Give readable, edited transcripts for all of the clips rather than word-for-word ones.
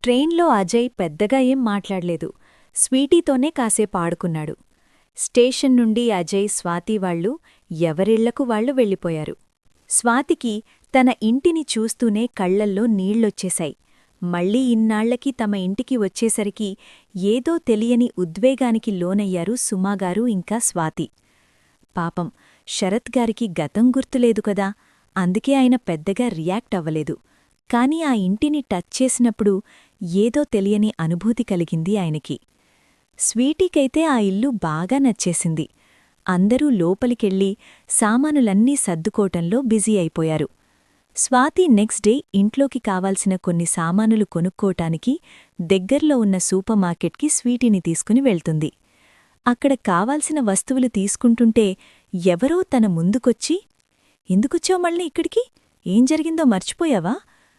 ట్రైన్లో అజయ్ పెద్దగా ఏం మాట్లాడలేదు. స్వీటీతోనే కాసేపు ఆడుకున్నాడు. స్టేషన్ నుండి అజయ్, స్వాతి వాళ్లు ఎవరిళ్లకు వాళ్లు వెళ్ళిపోయారు. స్వాతికి తన ఇంటిని చూస్తూనే కళ్లల్లో నీళ్లొచ్చేశాయి. మళ్లీ ఇన్నాళ్లకి తమ ఇంటికి వచ్చేసరికి ఏదో తెలియని ఉద్వేగానికి లోనయ్యారు సుమాగారు ఇంకా స్వాతి. పాపం శరత్ గారికి గతం గుర్తులేదు కదా, అందుకే ఆయన పెద్దగా రియాక్ట్ అవ్వలేదు. కాని ఆ ఇంటిని టచ్ చేసినప్పుడు ఏదో తెలియని అనుభూతి కలిగింది ఆయనకి. స్వీటీకైతే ఆ ఇల్లు బాగా నచ్చేసింది. అందరూ లోపలికెళ్ళి సామానులన్నీ సర్దుకోవటంలో బిజీ అయిపోయారు. స్వాతి నెక్స్ట్ డే ఇంట్లోకి కావాల్సిన కొన్ని సామానులు కొనుక్కోటానికి దగ్గర్లో ఉన్న సూపర్ మార్కెట్కి స్వీటీని తీసుకుని వెళ్తుంది. అక్కడ కావాల్సిన వస్తువులు తీసుకుంటుంటే ఎవరో తన ముందుకొచ్చి, ఎందుకొచ్చావు మళ్ళీ ఇక్కడికి? ఏం జరిగిందో మర్చిపోయావా?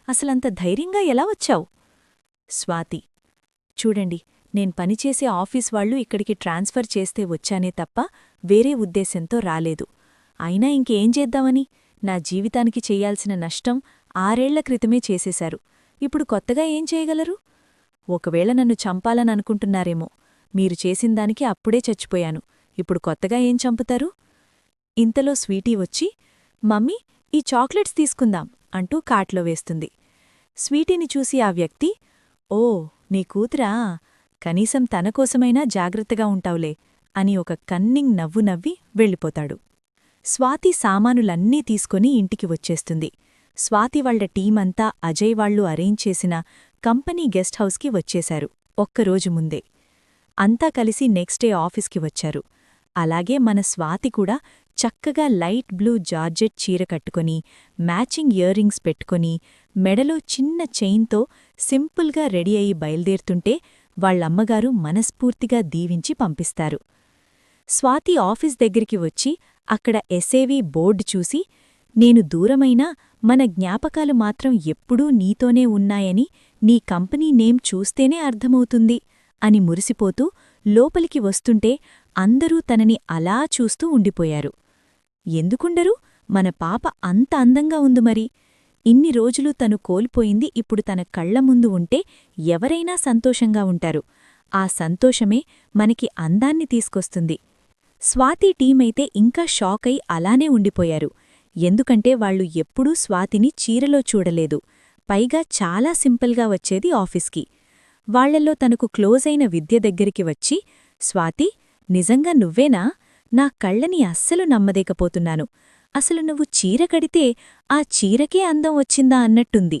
అసలంత ధైర్యంగా ఎలా వచ్చావు? స్వాతి: చూడండి, నేను పనిచేసే ఆఫీస్ వాళ్లు ఇక్కడికి ట్రాన్స్ఫర్ చేస్తే వచ్చానే తప్ప వేరే ఉద్దేశంతో రాలేదు. అయినా ఇంకేం చేద్దామని? నా జీవితానికి చెయ్యాల్సిన నష్టం 6 ఏళ్ల క్రితమే చేసేశారు. ఇప్పుడు కొత్తగా ఏం చేయగలరు? ఒకవేళ నన్ను చంపాలననుకుంటున్నారేమో. మీరు చేసిందానికి అప్పుడే చచ్చిపోయాను. ఇప్పుడు కొత్తగా ఏం చంపుతారు? ఇంతలో స్వీటీ వచ్చి, మమ్మీ, ఈ చాక్లెట్స్ తీసుకుందాం అంటూ కార్ట్లో వేస్తుంది. స్వీటీని చూసి ఆ వ్యక్తి, ఓ, నీ కూతురా? కనీసం తనకోసమైనా జాగ్రత్తగా ఉంటావులే అని ఒక కన్నింగ్ నవ్వు నవ్వి వెళ్ళిపోతాడు. స్వాతి సామానులన్నీ తీసుకొని ఇంటికి వచ్చేస్తుంది. స్వాతి వాళ్ల టీమంతా అజయ్ వాళ్లు అరేంజ్ చేసిన కంపెనీ గెస్ట్ హౌస్కి వచ్చేశారు ఒక్కరోజు ముందే. అంతా కలిసి నెక్స్ట్ డే ఆఫీస్కి వచ్చారు. అలాగే మన స్వాతి కూడా చక్కగా లైట్ బ్లూ జార్జెట్ చీర కట్టుకొని, మ్యాచింగ్ ఇయర్ రింగ్స్ పెట్టుకొని, మెడలో చిన్న చైన్తో సింపుల్గా రెడీ అయి బయల్దేరుతుంటే వాళ్లమ్మగారు మనస్ఫూర్తిగా దీవించి పంపిస్తారు. స్వాతి ఆఫీస్ దగ్గరికి వచ్చి అక్కడ ఎస్ఏవి బోర్డు చూసి, నేను దూరమైనా మన జ్ఞాపకాలు మాత్రం ఎప్పుడూ నీతోనే ఉన్నాయని నీ కంపెనీ నేమ్ చూస్తేనే అర్థమవుతుంది అని మురిసిపోతూ లోపలికి వస్తుంటే అందరూ తనని అలా చూస్తూ ఉండిపోయారు. ఎందుకుండరు? మన పాప అంత అందంగా ఉంది మరి. ఇన్ని రోజులు తను కోల్పోయింది ఇప్పుడు తన కళ్ల ముందు ఉంటే ఎవరైనా సంతోషంగా ఉంటారు. ఆ సంతోషమే మనకి అందాన్ని తీసుకొస్తుంది. స్వాతి టీమైతే ఇంకా షాకై అలానే ఉండిపోయారు. ఎందుకంటే వాళ్లు ఎప్పుడూ స్వాతిని చీరలో చూడలేదు. పైగా చాలా సింపుల్గా వచ్చేది ఆఫీస్కి. వాళ్లల్లో తనకు క్లోజైన విద్య దగ్గరికి వచ్చి, స్వాతి, నిజంగా నువ్వేనా? నా కళ్ళని అస్సలు నమ్మదేకపోతున్నాను. అసలు నువ్వు చీర కడితే ఆ చీరకే అందం వచ్చిందా అన్నట్టుంది.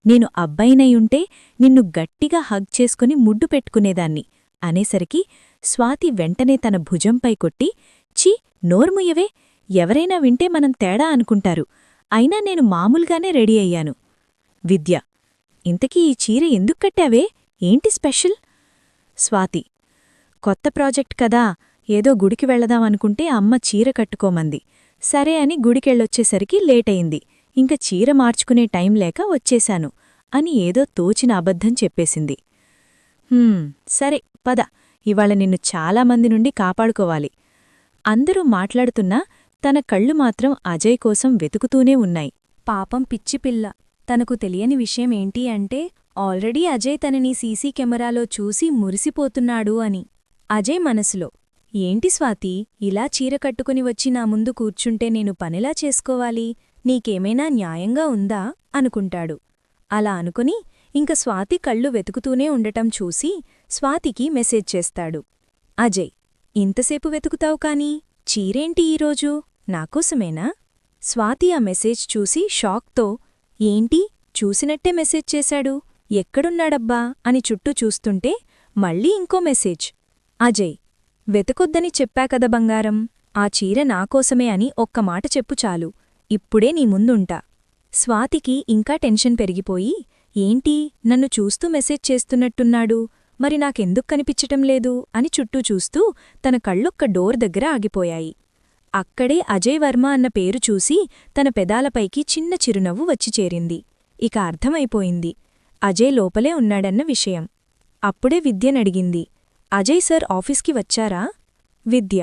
నేను అబ్బాయినయుంటే నిన్ను గట్టిగా హగ్ చేసుకుని ముడ్డు పెట్టుకునేదాన్ని అనేసరికి స్వాతి వెంటనే తన భుజంపై కొట్టి, ఛీ, నోర్ముయ్యవే, ఎవరైనా వింటే మనం తేడా అనుకుంటారు. అయినా నేను మామూలుగానే రెడీ అయ్యాను. విద్య: ఇంతకీ ఈ చీర ఎందుకు కట్టావే? ఏంటి స్పెషల్? స్వాతి: కొత్త ప్రాజెక్ట్ కదా, ఏదో గుడికి వెళదామనుకుంటే అమ్మ చీర కట్టుకోమంది. సరే అని గుడికెళ్ళొచ్చేసరికి లేటయింది. ఇంక చీర మార్చుకునే టైం లేక వచ్చేశాను అని ఏదో తోచిన అబద్ధం చెప్పేసింది. సరే పద, ఇవాళ నిన్ను చాలామంది నుండి కాపాడుకోవాలి. అందరూ మాట్లాడుతున్నా తన కళ్ళు మాత్రం అజయ్ కోసం వెతుకుతూనే ఉన్నాయి. పాపం పిచ్చిపిల్ల. తనకు తెలియని విషయమేంటి అంటే ఆల్రెడీ అజయ్ తనని సీసీ కెమెరాలో చూసి మురిసిపోతున్నాడు అని. అజయ్ మనసులో, ఏంటి స్వాతి, ఇలా చీర కట్టుకుని వచ్చి నా ముందు కూర్చుంటే నేను పనిలా చేసుకోవాలి? నీకేమైనా న్యాయంగా ఉందా అనుకుంటాడు. అలా అనుకుని ఇంక స్వాతి కళ్ళు వెతుకుతూనే ఉండటం చూసి స్వాతికి మెసేజ్ చేస్తాడు. అజయ్: ఇంతసేపు వెతుకుతావు కానీ చీరేంటి ఈరోజు? నాకోసమేనా? స్వాతి ఆ మెసేజ్ చూసి షాక్తో, ఏంటి, చూసినట్టే మెసేజ్ చేశాడు, ఎక్కడున్నాడబ్బా అని చుట్టూ చూస్తుంటే మళ్ళీ ఇంకో మెసేజ్. అజయ్: వెతకొద్దని చెప్పా కద బంగారం, ఆ చీర నాకోసమే అని ఒక్క మాట చెప్పు చాలు, ఇప్పుడే నీ ముందుంటా. స్వాతికి ఇంకా టెన్షన్ పెరిగిపోయి, ఏంటి, నన్ను చూస్తూ మెసేజ్ చేస్తున్నట్టున్నాడు, మరి నాకెందుకు కనిపించటం లేదు అని చుట్టూ చూస్తూ తన కళ్ళొక్క డోర్ దగ్గర ఆగిపోయాయి. అక్కడే అజయ్ వర్మ అన్న పేరు చూసి తన పెదాలపైకి చిన్న చిరునవ్వు వచ్చి చేరింది. ఇక అర్థమైపోయింది, అజయ్ లోపలే ఉన్నాడన్న విషయం. అప్పుడే విద్యనడిగింది, అజయ్ సార్ ఆఫీస్కి వచ్చారా? విద్య: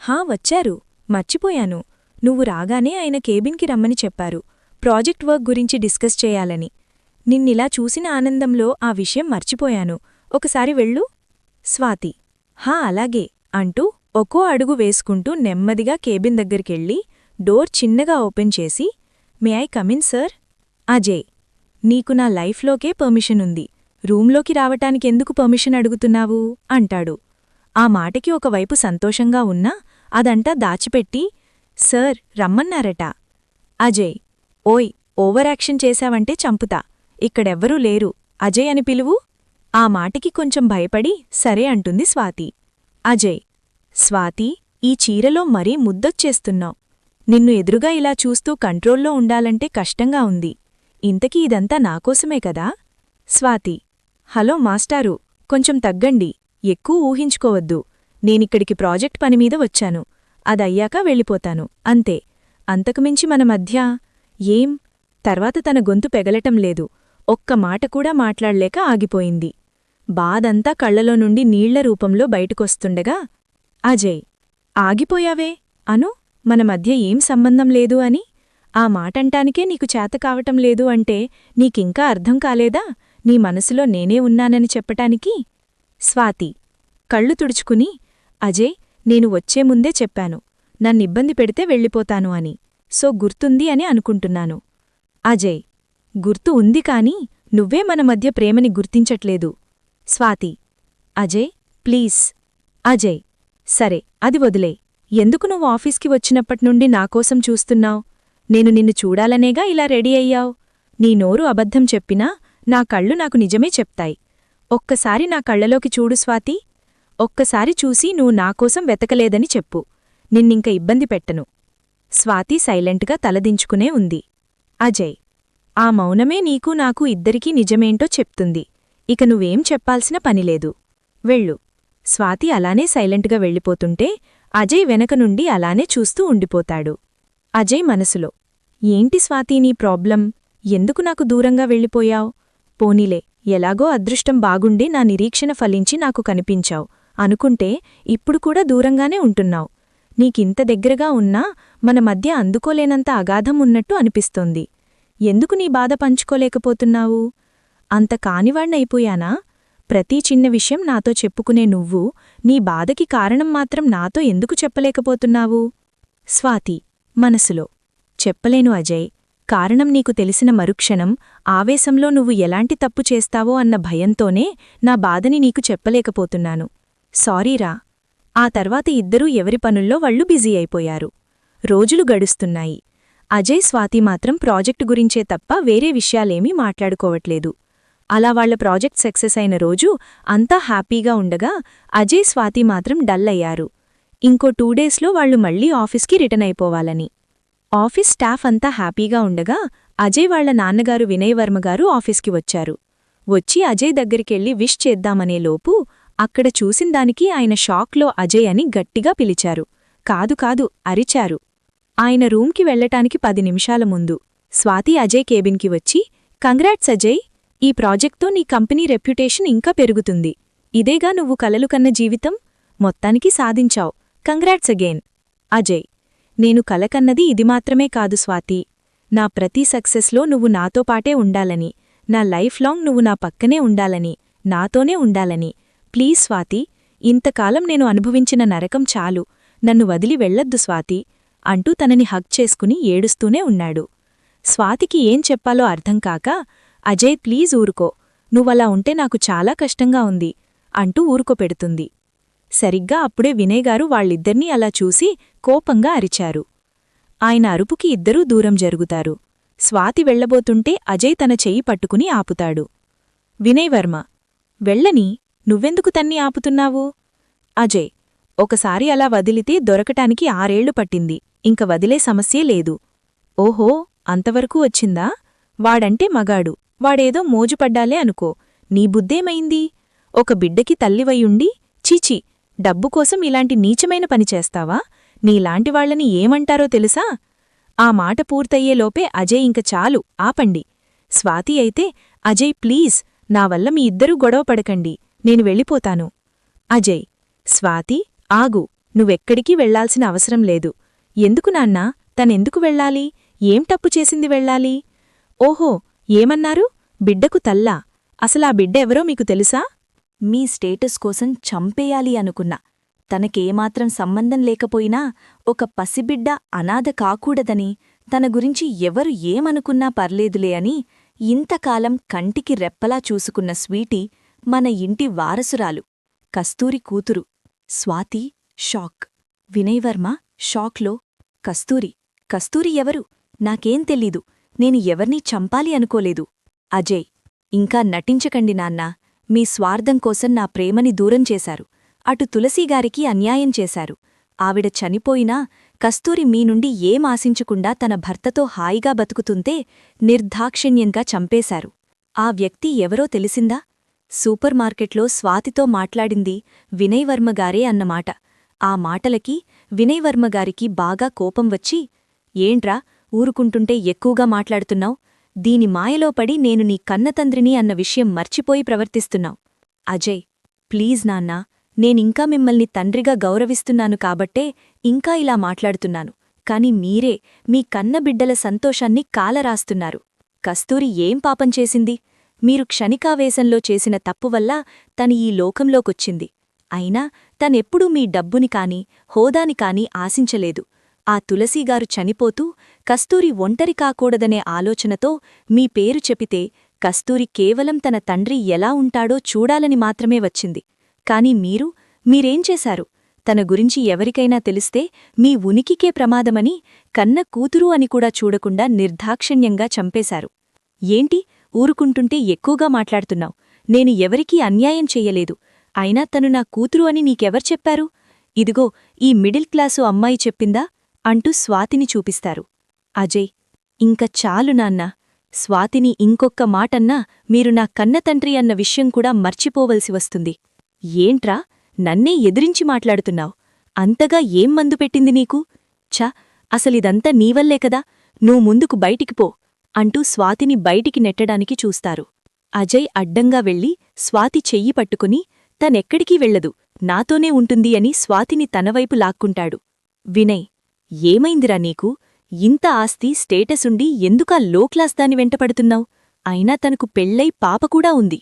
హా, వచ్చారు, మర్చిపోయాను. నువ్వు రాగానే ఆయన కేబిన్కి రమ్మని చెప్పారు, ప్రాజెక్ట్ వర్క్ గురించి డిస్కస్ చేయాలని. నిన్నిలా చూసిన ఆనందంలో ఆ విషయం మర్చిపోయాను. ఒకసారి వెళ్ళు. స్వాతి: హా అలాగే అంటూ ఒక్కో అడుగు వేసుకుంటూ నెమ్మదిగా కేబిన్ దగ్గరికెళ్ళి డోర్ చిన్నగా ఓపెన్ చేసి, may I come in sir? Ajay: నీకు నా లైఫ్లోకే పర్మిషనుంది, రూంలోకి రావటానికెందుకు పర్మిషన్ అడుగుతున్నావు అంటాడు. ఆ మాటకి ఒకవైపు సంతోషంగా ఉన్నా అదంతా దాచిపెట్టి, సార్ రమ్మన్నారట. అజయ్: ఓయ్, ఓవరాక్షన్ చేశావంటే చంపుతా, ఇక్కడెవ్వరూ లేరు, అజయ్ అని పిలువు. ఆ మాటకి కొంచెం భయపడి సరే అంటుంది స్వాతి. అజయ్: స్వాతి, ఈ చీరలో మరీ ముద్దొచ్చేస్తున్నావ్. నిన్ను ఎదురుగా ఇలా చూస్తూ కంట్రోల్లో ఉండాలంటే కష్టంగా ఉంది. ఇంతకీ ఇదంతా నాకోసమే కదా? స్వాతి: హలో మాస్టారు, కొంచెం తగ్గండి, ఎక్కువ ఊహించుకోవద్దు. నేనిక్కడికి ప్రాజెక్ట్ పనిమీద వచ్చాను, అదయ్యాక వెళ్ళిపోతాను అంతే. అంతకుమించి మన మధ్య ఏం? తర్వాత తన గొంతు పెగలటం లేదు, ఒక్క మాట కూడా మాట్లాడలేక ఆగిపోయింది. బాధంతా కళ్లలో నుండి నీళ్ల రూపంలో బయటకొస్తుండగా, అజయ్: ఆగిపోయావే అను, మన మధ్య ఏం సంబంధం లేదు అని. ఆ మాటంటానికే నీకు చేతకావటం లేదు అంటే నీకింకా అర్థం కాలేదా నీ మనసులో నేనే ఉన్నానని చెప్పటానికి? స్వాతి కళ్ళు తుడుచుకుని: అజయ్, నేను వచ్చే ముందే చెప్పాను, నన్నిబ్బంది పెడితే వెళ్ళిపోతాను అని. సో గుర్తుంది అని అనుకుంటున్నాను. అజయ్: గుర్తు ఉంది కాని నువ్వే మన మధ్య ప్రేమని గుర్తించట్లేదు. స్వాతి: అజయ్ ప్లీజ్. అజయ్: సరే, అది వదిలే. ఎందుకు నువ్వు ఆఫీస్కి వచ్చినప్పట్నుండి నాకోసం చూస్తున్నావ్? నేను నిన్ను చూడాలనేగా ఇలా రెడీ అయ్యావ్. నీ నోరు అబద్ధం చెప్పినా నా కళ్ళు నాకు నిజమే చెప్తాయి. ఒక్కసారి నా కళ్లలోకి చూడు స్వాతి. ఒక్కసారి చూసి నువ్వు నాకోసం వెతకలేదని చెప్పు, నిన్నింక ఇబ్బంది పెట్టను. స్వాతి సైలెంట్గా తలదించుకునే ఉంది. అజయ్: ఆ మౌనమే నీకు నాకు ఇద్దరికీ నిజమేంటో చెప్తుంది. ఇక నువ్వేం చెప్పాల్సిన పనిలేదు, వెళ్ళు. స్వాతి అలానే సైలెంట్గా వెళ్ళిపోతుంటే అజయ్ వెనక నుండి అలానే చూస్తూ ఉండిపోతాడు. అజయ్ మనసులో: ఏంటి స్వాతి నీ ప్రాబ్లం? ఎందుకు నాకు దూరంగా వెళ్ళిపోయావ్? పోనీలే, ఎలాగో అదృష్టం బాగుండి నా నిరీక్షణ ఫలించి నాకు కనిపించావ్ అనుకుంటే ఇప్పుడు కూడా దూరంగానే ఉంటున్నావ్. నీకింత దగ్గరగా ఉన్నా మన మధ్య అందుకోలేనంత అగాధం ఉన్నట్టు అనిపిస్తోంది. ఎందుకు నీ బాధ పంచుకోలేకపోతున్నావు? అంత కానివాణ్ణయిపోయానా? ప్రతి చిన్న విషయం నాతో చెప్పుకునే నువ్వు నీ బాధకి కారణం మాత్రం నాతో ఎందుకు చెప్పలేకపోతున్నావు? స్వాతి మనసులో: చెప్పలేను అజయ్. కారణం నీకు తెలిసిన మరుక్షణం ఆవేశంలో నువ్వు ఎలాంటి తప్పు చేస్తావో అన్న భయంతోనే నా బాధని నీకు చెప్పలేకపోతున్నాను. సారీరా. ఆ తర్వాత ఇద్దరూ ఎవరి పనుల్లో వాళ్లు బిజీ అయిపోయారు. రోజులు గడుస్తున్నాయి. అజయ్ స్వాతి మాత్రం ప్రాజెక్టు గురించే తప్ప వేరే విషయాలేమీ మాట్లాడుకోవట్లేదు. అలా వాళ్ల ప్రాజెక్ట్ సక్సెస్ అయిన రోజు అంతా హ్యాపీగా ఉండగా అజయ్ స్వాతి మాత్రం డల్ అయ్యారు. ఇంకో 2 డేస్లో వాళ్లు మళ్లీ ఆఫీస్కి రిటర్న్ అయిపోవాలని. ఆఫీస్ స్టాఫ్ అంతా హ్యాపీగా ఉండగా అజయ్ వాళ్ల నాన్నగారు వినయ్ వర్మగారు ఆఫీస్కి వచ్చారు. వచ్చి అజయ్ దగ్గరికెళ్ళి విష్ చేద్దామనేలోపు అక్కడ చూసిందానికి ఆయన షాక్లో అజయ్ అని గట్టిగా పిలిచారు. కాదు కాదు అరిచారు. ఆయన రూంకి వెళ్లటానికి 10 నిమిషాల ముందు స్వాతి అజయ్ కేబిన్కి వచ్చి, కంగ్రాట్స్ అజయ్, ఈ ప్రాజెక్ట్తో నీ కంపెనీ రెప్యుటేషన్ ఇంకా పెరుగుతుంది. ఇదేగా నువ్వు కలలు కన్న జీవితం, మొత్తానికి సాధించావ్, కంగ్రాట్స్ అగైన్. అజయ్: నేను కలకన్నది ఇది మాత్రమే కాదు స్వాతి, నా ప్రతి సక్సెస్లో నువ్వు నాతో పాటే ఉండాలని, నా లైఫ్ లాంగ్ నువ్వు నా పక్కనే ఉండాలని, నాతోనే ఉండాలని. ప్లీజ్ స్వాతి, ఇంతకాలం నేను అనుభవించిన నరకం చాలు, నన్ను వదిలి వెళ్లొద్దు స్వాతి అంటూ తనని హగ్ చేసుకుని ఏడుస్తూనే ఉన్నాడు. స్వాతికి ఏం చెప్పాలో అర్థంకాక, అజయ్ ప్లీజ్ ఊరుకో, నువ్వలా ఉంటే నాకు చాలా కష్టంగా ఉంది అంటూ ఊరుకోపెడుతుంది. సరిగ్గా అప్పుడే వినయ్ గారు వాళ్ళిద్దర్నీ అలా చూసి కోపంగా అరిచారు. ఆయన అరుపుకి ఇద్దరూ దూరం జరుగుతారు. స్వాతి వెళ్లబోతుంటే అజయ్ తన చెయ్యి పట్టుకుని ఆపుతాడు. వినయ్ వర్మ: వెళ్ళని, నువ్వెందుకు తన్ని ఆపుతున్నావు? అజయ్: ఒకసారి అలా వదిలితే దొరకటానికి 6 ఏళ్లు పట్టింది, ఇంక వదిలే సమస్యే లేదు. ఓహో, అంతవరకు వచ్చిందా? వాడంటే మగాడు, వాడేదో మోజుపడ్డాలే అనుకో, నీ బుద్ధేమైంది? ఒక బిడ్డకి తల్లివయ్యుండి చీచి, డబ్బుకోసం ఇలాంటి నీచమైన పని చేస్తావా? నీలాంటివాళ్లని ఏమంటారో తెలుసా? ఆ మాట పూర్తయ్యేలోపే అజయ్ ఇంక చాలు ఆపండి. స్వాతి అయితే, అజయ్ ప్లీజ్, నా వల్ల మీ ఇద్దరూ గొడవపడకండి, నేను వెళ్ళిపోతాను. అజయ్: స్వాతి ఆగు, నువ్వెక్కడికీ వెళ్లాల్సిన అవసరం లేదు. ఎందుకు నాన్నా, తనెందుకు వెళ్ళాలి? ఏం తప్పు చేసింది వెళ్ళాలి? ఓహో, ఏమన్నారు? బిడ్డకు తల్లా? అసలా బిడ్డ ఎవరో మీకు తెలుసా? మీ స్టేటస్ కోసం చంపేయాలి అనుకున్నా. తనకేమాత్రం సంబంధం లేకపోయినా ఒక పసిబిడ్డ అనాథ కాకూడదని, తన గురించి ఎవరు ఏమనుకున్నా పర్లేదులే అని ఇంతకాలం కంటికి రెప్పలా చూసుకున్న స్వీటీ మన ఇంటి వారసురాలు. కస్తూరి కూతురు. స్వాతి షాక్. వినయ్వర్మ షాక్లో, కస్తూరి ఎవరు? నాకేం తెలీదు. నేను ఎవర్నీ చంపాలి అనుకోలేదు. అజయ్, ఇంకా నటించకండి నాన్నా. మీ స్వార్థం కోసం నా ప్రేమని దూరం చేశారు. అటు తులసీగారికి అన్యాయం చేశారు. ఆవిడ చనిపోయినా కస్తూరి మీ నుండి ఏం ఆశించకుండా తన భర్తతో హాయిగా బతుకుతుంటే నిర్దాక్షిణ్యంగా చంపేశారు. ఆ వ్యక్తి ఎవరో తెలిసిందా? సూపర్ మార్కెట్లో స్వాతితో మాట్లాడింది వినయ్వర్మగారే అన్నమాట. ఆ మాటలకి వినయ్వర్మగారికి బాగా కోపం వచ్చి, ఏంట్రా ఊరుకుంటుంటే ఎక్కువగా మాట్లాడుతున్నావ్? దీని మాయలో పడి నేను నీ కన్నతండ్రిని అన్న విషయం మర్చిపోయి ప్రవర్తిస్తున్నావ్. అజయ్, ప్లీజ్ నాన్నా, నేనింకా మిమ్మల్ని తండ్రిగా గౌరవిస్తున్నాను కాబట్టే ఇంకా ఇలా మాట్లాడుతున్నాను. కాని మీరే మీ కన్నబిడ్డల సంతోషాన్ని కాలరాస్తున్నారు. కస్తూరి ఏం పాపం చేసింది? మీరు క్షణికావేశంలో చేసిన తప్పువల్ల తను ఈ లోకంలోకొచ్చింది. అయినా తనెప్పుడూ మీ డబ్బుని కాని హోదాని కాని ఆశించలేదు. ఆ తులసీగారు చనిపోతూ కస్తూరి ఒంటరి కాకూడదనే ఆలోచనతో మీ పేరు చెపితే కస్తూరి కేవలం తన తండ్రి ఎలా ఉంటాడో చూడాలని మాత్రమే వచ్చింది. కాని మీరేం చేశారు? తన గురించి ఎవరికైనా తెలిస్తే మీ ఉనికికే ప్రమాదమని కన్న కూతురు అని కూడా చూడకుండా నిర్దాక్షిణ్యంగా చంపేశారు. ఏంటి ఊరుకుంటుంటే ఎక్కువగా మాట్లాడుతున్నావ్? నేను ఎవరికీ అన్యాయం చెయ్యలేదు. అయినా తను నా కూతురు అని నీకెవరు చెప్పారు? ఇదిగో ఈ మిడిల్ క్లాసు అమ్మాయి చెప్పిందా అంటూ స్వాతిని చూపిస్తారు. అజయ్, ఇంక చాలు నాన్నా. స్వాతిని ఇంకొక్క మాటన్నా మీరు నా కన్నతండ్రి అన్న విషయం కూడా మర్చిపోవలసి వస్తుంది. ఏంట్రా నన్నే ఎదిరించి మాట్లాడుతున్నావ్? అంతగా ఏం మందు పెట్టింది నీకు? ఛ, అసలిదంతా నీవల్లే కదా. నువ్వు ముందుకు బయటికి పో అంటూ స్వాతిని బయటికి నెట్టడానికి చూస్తారు. అజయ్ అడ్డంగా వెళ్ళి స్వాతి చెయ్యి పట్టుకుని తనెక్కడికీ వెళ్లదు, నాతోనే ఉంటుంది అని స్వాతిని తనవైపు లాక్కుంటాడు. వినయ్, ఏమైందిరా నీకు? ఇంత ఆస్తి స్టేటసుండి ఎందుకా లోక్లాస్ దాని వెంటపడుతున్నావ్? అయినా తనకు పెళ్ళై పాపకూడా ఉంది.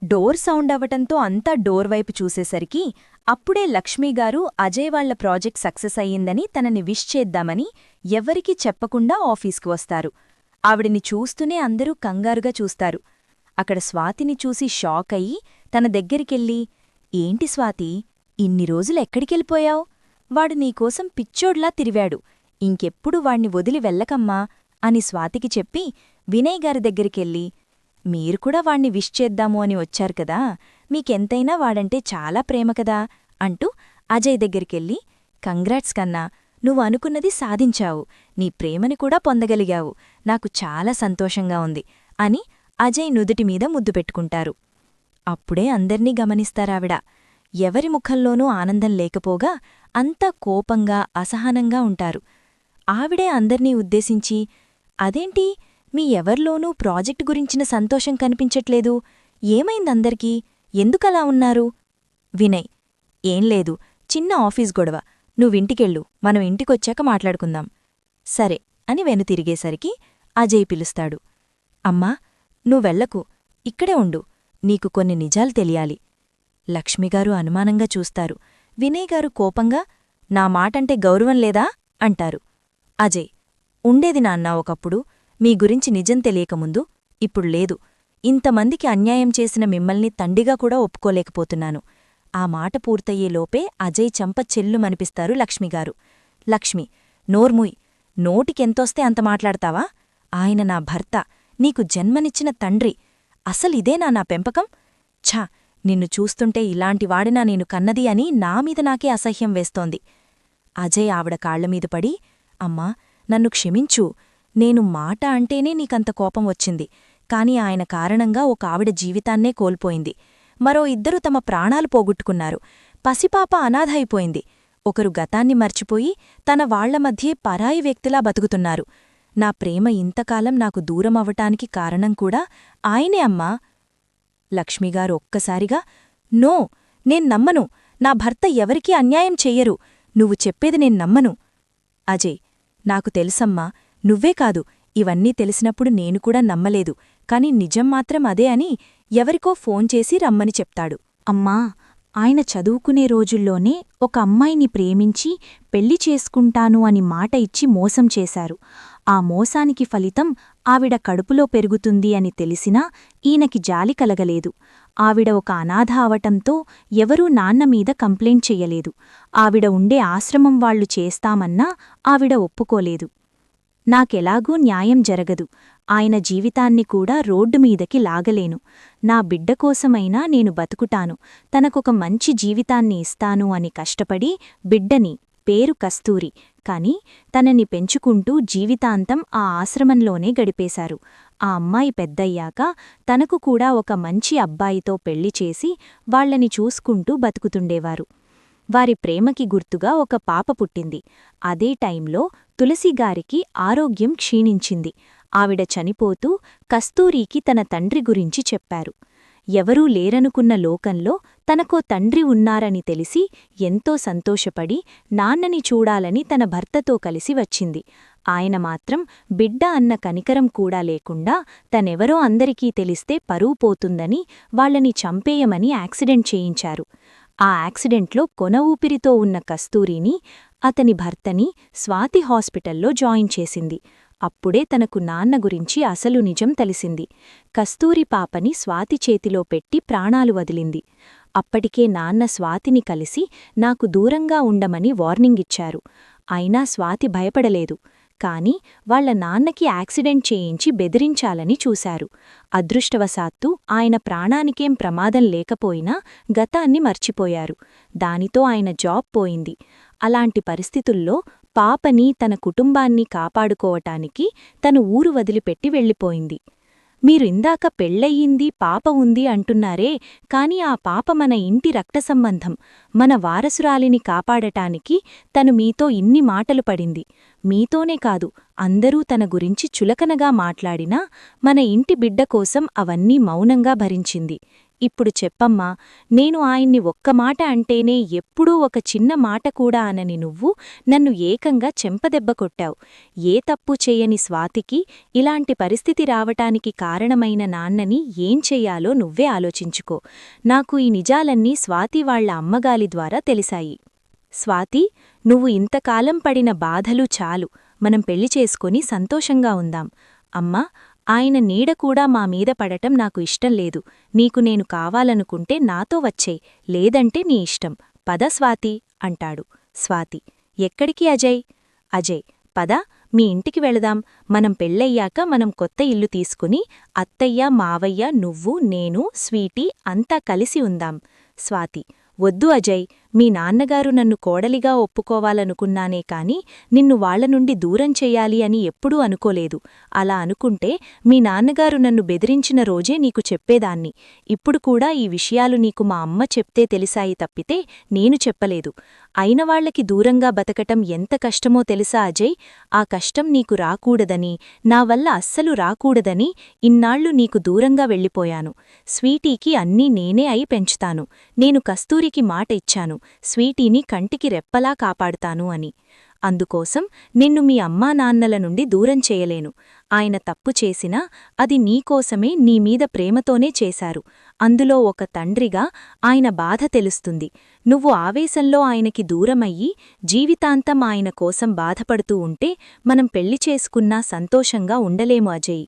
డోర్ సౌండ్ అవటంతో అంతా డోర్ వైపు చూసేసరికి అప్పుడే లక్ష్మీగారు అజయ్ వాళ్ల ప్రాజెక్ట్ సక్సెస్ అయ్యిందని తనని విష్ చేద్దామని ఎవ్వరికీ చెప్పకుండా ఆఫీస్కు వస్తారు. ఆవిడిని చూస్తూనే అందరూ కంగారుగా చూస్తారు. అక్కడ స్వాతిని చూసి షాక్ అయ్యి తన దగ్గరికెళ్ళి, ఏంటి స్వాతి, ఇన్ని రోజులెక్కడికెళ్ళిపోయావ్? వాడు నీకోసం పిచ్చోడ్లా తిరివాడు. ఇంకెప్పుడు వాణ్ణి వదిలి వెళ్ళకమ్మా అని స్వాతికి చెప్పి వినయ్ గారి దగ్గరికెళ్ళి, మీరు కూడా వాణ్ణి విష్ చేద్దాము అని వచ్చారు కదా, మీకెంతైనా వాడంటే చాలా ప్రేమ కదా అంటూ అజయ్ దగ్గరికెళ్ళి, కంగ్రాట్స్ కన్నా, నువ్వు అనుకున్నది సాధించావు. నీ ప్రేమని కూడా పొందగలిగావు. నాకు చాలా సంతోషంగా ఉంది అని అజయ్ నుదుటిమీద ముద్దు పెట్టుకుంటారు. అప్పుడే అందర్నీ గమనిస్తారావిడ. ఎవరి ముఖంలోనూ ఆనందం లేకపోగా అంతా కోపంగా అసహనంగా ఉంటారు. ఆవిడే అందర్నీ ఉద్దేశించి, అదేంటి మీ ఎవర్లోనూ ప్రాజెక్టు గురించిన సంతోషం కనిపించట్లేదు? ఏమైందందరికీ? ఎందుకలా ఉన్నారు? వినయ్, ఏం లేదు, చిన్న ఆఫీస్ గొడవ. నువ్వింటికెళ్ళు, మనం ఇంటికొచ్చాక మాట్లాడుకుందాం. సరే అని వెనుతిరిగేసరికి అజయ్ పిలుస్తాడు. అమ్మా, నువ్వెళ్లకు, ఇక్కడే ఉండు, నీకు కొన్ని నిజాలు తెలియాలి. లక్ష్మిగారు అనుమానంగా చూస్తారు. వినయ్ గారు కోపంగా, నా మాటంటే గౌరవం లేదా అంటారు. అజయ్, ఉండేది నాన్నా ఒకప్పుడు, మీ గురించి నిజం తెలియకముందు. ఇప్పుడు లేదు. ఇంతమందికి అన్యాయం చేసిన మిమ్మల్ని తండ్రిగా కూడా ఒప్పుకోలేకపోతున్నాను. ఆ మాట పూర్తయ్యేలోపే అజయ్ చంప చెల్లుమనిపిస్తారు లక్ష్మిగారు. లక్ష్మి, నోర్ముయ్, నోటికెంతొస్తే అంత మాట్లాడతావా? ఆయన నా భర్త, నీకు జన్మనిచ్చిన తండ్రి. అసలిదేనా నా పెంపకం? ఛా, నిన్ను చూస్తుంటే ఇలాంటివాడినా నేను కన్నది అని నామీద నాకే అసహ్యం వేస్తోంది. అజయ్ ఆవిడ కాళ్లమీద పడి, అమ్మా, నన్ను క్షమించు. నేను మాట అంటేనే నీకంత కోపం వచ్చింది. కాని ఆయన కారణంగా ఒక ఆవిడ జీవితాన్నే కోల్పోయింది. మరో ఇద్దరు తమ ప్రాణాలు పోగొట్టుకున్నారు. పసిపాప అనాథ అయిపోయింది. ఒకరు గతాన్ని మర్చిపోయి తన వాళ్ల మధ్యే పరాయి వ్యక్తిలా బతుకుతున్నారు. నా ప్రేమ ఇంతకాలం నాకు దూరమవ్వటానికి కారణం కూడా ఆయనే అమ్మా. లక్ష్మిగారు ఒక్కసారిగా, నో, నేన్ నమ్మను. నా భర్త ఎవరికీ అన్యాయం చెయ్యరు. నువ్వు చెప్పేది నేను నమ్మను. అజయ్, నాకు తెలుసమ్మా, నువ్వే కాదు, ఇవన్నీ తెలిసినప్పుడు నేను కూడా నమ్మలేదు. కాని నిజం మాత్రం అదే అని ఎవరికో ఫోన్ చేసి రమ్మని చెప్తాడు. అమ్మా, ఆయన చదువుకునే రోజుల్లోనే ఒక అమ్మాయిని ప్రేమించి పెళ్లి చేసుకుంటాను అని మాట ఇచ్చి మోసం చేశారు. ఆ మోసానికి ఫలితం ఆవిడ కడుపులో పెరుగుతుంది అని తెలిసినా ఈయనకి జాలి కలగలేదు. ఆవిడ ఒక అనాథ అవటంతో ఎవరూ నాన్నమీద కంప్లైంట్ చెయ్యలేదు. ఆవిడ ఉండే ఆశ్రమం వాళ్లు చేస్తామన్నా ఆవిడ ఒప్పుకోలేదు. నాకెలాగూ న్యాయం జరగదు. ఆయన జీవితాన్ని కూడా రోడ్డుమీదకి లాగలేను. నా బిడ్డకోసమైనా నేను బతుకుటాను, తనకొక మంచి జీవితాన్ని ఇస్తాను అని కష్టపడి బిడ్డని, పేరు కస్తూరి, కాని తనని పెంచుకుంటూ జీవితాంతం ఆ ఆశ్రమంలోనే గడిపేశారు. ఆ అమ్మాయి పెద్దయ్యాక తనకు కూడా ఒక మంచి అబ్బాయితో పెళ్లి చేసి వాళ్లని చూసుకుంటూ బతుకుతుండేవారు. వారి ప్రేమకి గుర్తుగా ఒక పాప పుట్టింది. అదే టైంలో తులసిగారికి ఆరోగ్యం క్షీణించింది. ఆవిడ చనిపోతూ కస్తూరికి తన తండ్రి గురించి చెప్పారు. ఎవరూ లేరనుకున్న లోకంలో తనకో తండ్రి ఉన్నారని తెలిసి ఎంతో సంతోషపడి నాన్నని చూడాలని తన భర్తతో కలిసి వచ్చింది. ఆయన మాత్రం బిడ్డ అన్న కనికరం కూడా లేకుండా తనెవరో అందరికీ తెలిస్తే పరువు పోతుందని వాళ్లని చంపేయమని యాక్సిడెంట్ చేయించారు. ఆ యాక్సిడెంట్లో కొన ఊపిరితో ఉన్న కస్తూరిని, అతని భర్తని స్వాతి హాస్పిటల్లో జాయిన్ చేసింది. అప్పుడే తనకు నాన్న గురించి అసలు నిజం తెలిసింది. కస్తూరి పాపని స్వాతి చేతిలో పెట్టి ప్రాణాలు వదిలింది. అప్పటికే నాన్న స్వాతిని కలిసి నాకు దూరంగా ఉండమని వార్నింగ్ ఇచ్చారు. అయినా స్వాతి భయపడలేదు. కాని వాళ్ల నాన్నకి యాక్సిడెంట్ చేయించి బెదిరించాలని చూశారు. అదృష్టవశాత్తు ఆయన ప్రాణానికేం ప్రమాదం లేకపోయినా గతాన్ని మర్చిపోయారు. దానితో ఆయన జాబ్ పోయింది. అలాంటి పరిస్థితుల్లో పాపని, తన కుటుంబాన్ని కాపాడుకోవటానికి తను ఊరు వదిలిపెట్టి వెళ్ళిపోయింది. మీరు ఇందాక పెళ్ళయ్యింది, పాప ఉంది అంటున్నారే, కాని ఆ పాప మన ఇంటి రక్త సంబంధం. మన వారసురాలిని కాపాడటానికి తను మీతో ఇన్ని మాటలు పడింది. మీతోనే కాదు, అందరూ తన గురించి చులకనగా మాట్లాడినా మన ఇంటి బిడ్డ కోసం అవన్నీ మౌనంగా భరించింది. ఇప్పుడు చెప్పమ్మా, నేను ఆయన్ని ఒక్క మాట అంటేనే ఎప్పుడూ ఒక చిన్న మాట కూడా అనని నువ్వు నన్ను ఏకంగా చెంపదెబ్బ కొట్టావు. ఏ తప్పు చేయని స్వాతికి ఇలాంటి పరిస్థితి రావటానికి కారణమైన నాన్నని ఏం చెయ్యాలో నువ్వే ఆలోచించుకో. నాకు ఈ నిజాలన్నీ స్వాతి వాళ్ల అమ్మగాలి ద్వారా తెలిసాయి. స్వాతి, నువ్వు ఇంతకాలం పడిన బాధలు చాలు. మనం పెళ్లి చేసుకొని సంతోషంగా ఉందాం. అమ్మా, ఆయన నీడ కూడా మా మీద పడటం నాకు ఇష్టం లేదు. నీకు నేను కావాలనుకుంటే నాతో వచ్చేయ్, లేదంటే నీ ఇష్టం. పద స్వాతి అంటాడు. స్వాతి, ఎక్కడికి అజయ్? అజయ్, పద, మీ ఇంటికి వెళదాం. మనం పెళ్ళయ్యాక మనం కొత్త ఇల్లు తీసుకుని అత్తయ్య, మావయ్య, నువ్వు, నేను, స్వీటీ అంతా కలిసి ఉందాం. స్వాతి, వద్దు అజయ్, మీ నాన్నగారు నన్ను కోడలిగా ఒప్పుకోవాలనుకున్నానే కాని నిన్ను వాళ్ల నుండి దూరం చెయ్యాలి అని ఎప్పుడూ అనుకోలేదు. అలా అనుకుంటే మీ నాన్నగారు నన్ను బెదిరించిన రోజే నీకు చెప్పేదాన్ని. ఇప్పుడు కూడా ఈ విషయాలు నీకు మా అమ్మ చెప్తే తెలిసాయి తప్పితే నేను చెప్పలేదు. అయినవాళ్లకి దూరంగా బతకటం ఎంత కష్టమో తెలుసా అజయ్? ఆ కష్టం నీకు రాకూడదని, నా వల్ల అస్సలు రాకూడదని ఇన్నాళ్లు నీకు దూరంగా వెళ్ళిపోయాను. స్వీటీకి అన్నీ నేనే అయి పెంచుతాను. నేను కస్తూరికి మాట ఇచ్చాను, స్వీటీని కంటికి రెప్పలా కాపాడుతాను అని. అందుకోసం నిన్ను మీ అమ్మానాన్నల నుండి దూరం చేయలేను. ఆయన తప్పు చేసినా అది నీకోసమే, నీమీద ప్రేమతోనే చేశారు. అందులో ఒక తండ్రిగా ఆయన బాధ తెలుస్తుంది. నువ్వు ఆవేశంలో ఆయనకి దూరమయ్యి జీవితాంతం ఆయన కోసం బాధపడుతూ ఉంటే మనం పెళ్లి చేసుకున్నా సంతోషంగా ఉండలేము అజయ్.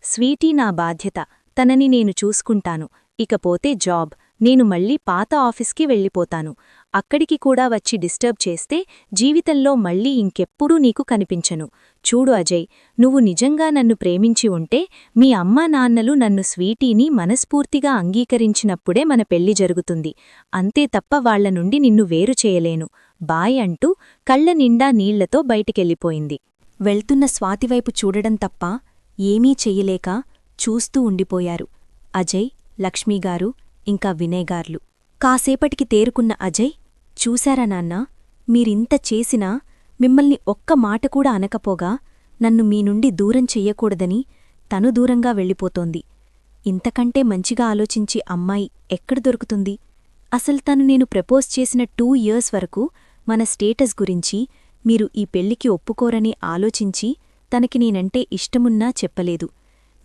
స్వీటీ నా బాధ్యత, తనని నేను చూసుకుంటాను. ఇకపోతే జాబ్, నేను మళ్ళీ పాత ఆఫీస్కి వెళ్ళిపోతాను. అక్కడికి కూడా వచ్చి డిస్టర్బ్ చేస్తే జీవితంలో మళ్ళీ ఇంకెప్పుడూ నీకు కనిపించను. చూడు అజయ్, నువ్వు నిజంగా నన్ను ప్రేమించి ఉంటే మీ అమ్మా నాన్నలు నన్ను స్వీటీని మనస్ఫూర్తిగా అంగీకరించినప్పుడే మన పెళ్లి జరుగుతుంది. అంతే తప్ప వాళ్ల నుండి నిన్ను వేరు చేయలేను. బాయ్ అంటూ కళ్ల నిండా నీళ్లతో బయటికెళ్ళిపోయింది. వెళ్తున్న స్వాతివైపు చూడడం తప్ప ఏమీ చెయ్యలేక చూస్తూ ఉండిపోయారు అజయ్, లక్ష్మీగారు, ఇంకా వినయ్గార్లు. కాసేపటికి తేరుకున్న అజయ్, చూశారా నాన్నా, మీరింత చేసినా మిమ్మల్ని ఒక్క మాట కూడా అనకపోగా నన్ను మీ నుండి దూరం చెయ్యకూడదని తను దూరంగా వెళ్ళిపోతోంది. ఇంతకంటే మంచిగా ఆలోచించి అమ్మాయి ఎక్కడ దొరుకుతుంది? అసలు తను నేను ప్రపోజ్ చేసిన 2 years వరకు మన స్టేటస్ గురించి, మీరు ఈ పెళ్లికి ఒప్పుకోరని ఆలోచించి తనకి నేనంటే ఇష్టమున్నా చెప్పలేదు.